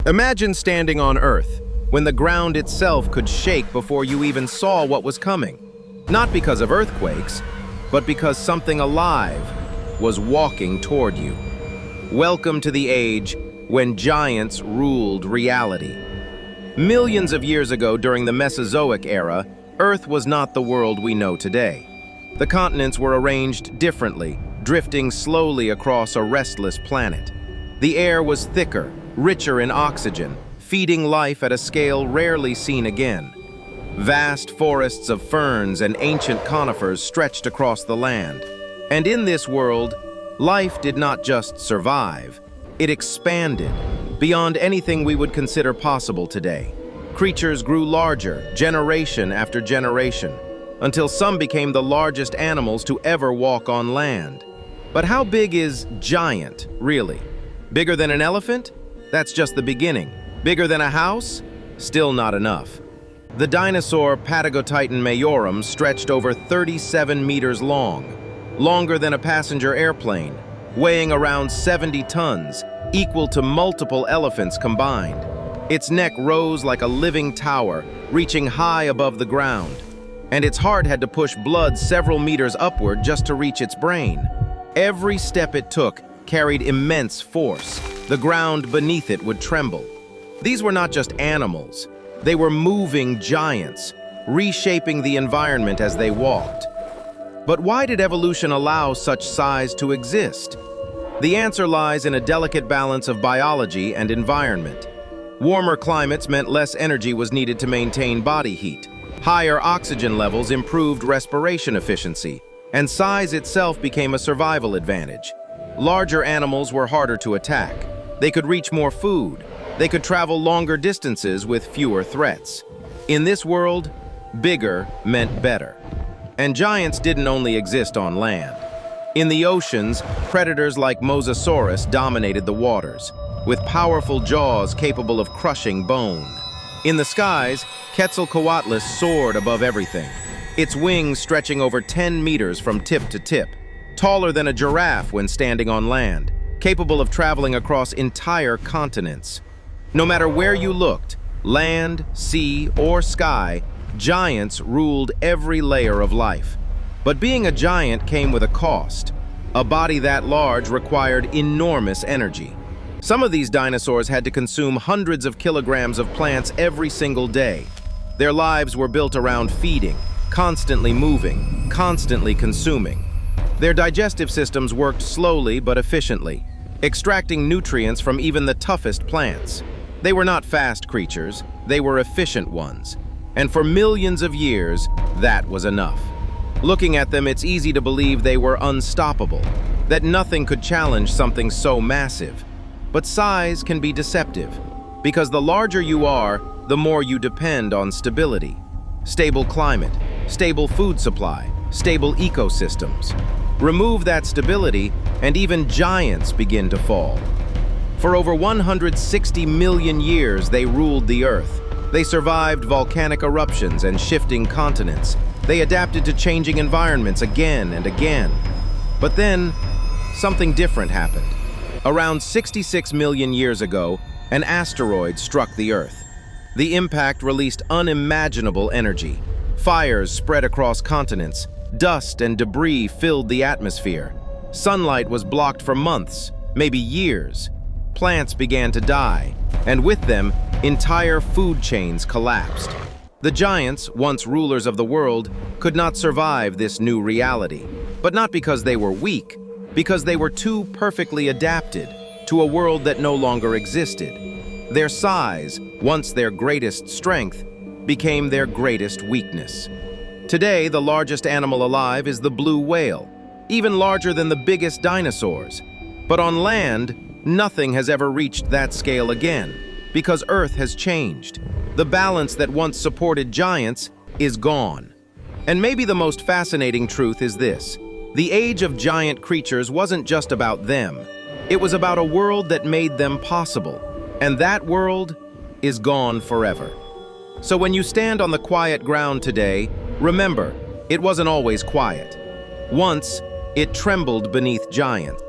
Imagine standing on Earth, when the ground itself could shake before you even saw what was coming. Not because of earthquakes, but because something alive was walking toward you. Welcome to the age when giants ruled reality. Millions of years ago, during the Mesozoic era, Earth was not the world we know today. The continents were arranged differently, drifting slowly across a restless planet. The air was thicker, richer in oxygen, feeding life at a scale rarely seen again. Vast forests of ferns and ancient conifers stretched across the land. And in this world, life did not just survive, it expanded beyond anything we would consider possible today. Creatures grew larger, generation after generation, until some became the largest animals to ever walk on land. But how big is giant, really? Bigger than an elephant? That's just the beginning. Bigger than a house? Still not enough. The dinosaur Patagotitan majorum stretched over 37 meters long, longer than a passenger airplane, weighing around 70 tons, equal to multiple elephants combined. Its neck rose like a living tower, reaching high above the ground, and its heart had to push blood several meters upward just to reach its brain. Every step it took carried immense force. The ground beneath it would tremble. These were not just animals. They were moving giants, reshaping the environment as they walked. But why did evolution allow such size to exist? The answer lies in a delicate balance of biology and environment. Warmer climates meant less energy was needed to maintain body heat. Higher oxygen levels improved respiration efficiency, and size itself became a survival advantage. Larger animals were harder to attack. They could reach more food. They could travel longer distances with fewer threats. In this world, bigger meant better. And giants didn't only exist on land. In the oceans, predators like Mosasaurus dominated the waters, with powerful jaws capable of crushing bone. In the skies, Quetzalcoatlus soared above everything, its wings stretching over 10 meters from tip to tip, taller than a giraffe when standing on land, capable of traveling across entire continents. No matter where you looked, land, sea, or sky, giants ruled every layer of life. But being a giant came with a cost. A body that large required enormous energy. Some of these dinosaurs had to consume hundreds of kilograms of plants every single day. Their lives were built around feeding, constantly moving, constantly consuming. Their digestive systems worked slowly but efficiently, extracting nutrients from even the toughest plants. They were not fast creatures, they were efficient ones. And for millions of years, that was enough. Looking at them, it's easy to believe they were unstoppable, that nothing could challenge something so massive. But size can be deceptive, because the larger you are, the more you depend on stability. Stable climate, stable food supply, stable ecosystems. Remove that stability, and even giants begin to fall. For over 160 million years, they ruled the Earth. They survived volcanic eruptions and shifting continents. They adapted to changing environments again and again. But then, something different happened. Around 66 million years ago, an asteroid struck the Earth. The impact released unimaginable energy. Fires spread across continents. Dust and debris filled the atmosphere. Sunlight was blocked for months, maybe years. Plants began to die, and with them, entire food chains collapsed. The giants, once rulers of the world, could not survive this new reality. But not because they were weak, because they were too perfectly adapted to a world that no longer existed. Their size, once their greatest strength, became their greatest weakness. Today, the largest animal alive is the blue whale, even larger than the biggest dinosaurs. But on land, nothing has ever reached that scale again, because Earth has changed. The balance that once supported giants is gone. And maybe the most fascinating truth is this: the age of giant creatures wasn't just about them. It was about a world that made them possible. And that world is gone forever. So when you stand on the quiet ground today, remember, it wasn't always quiet. Once, it trembled beneath giants.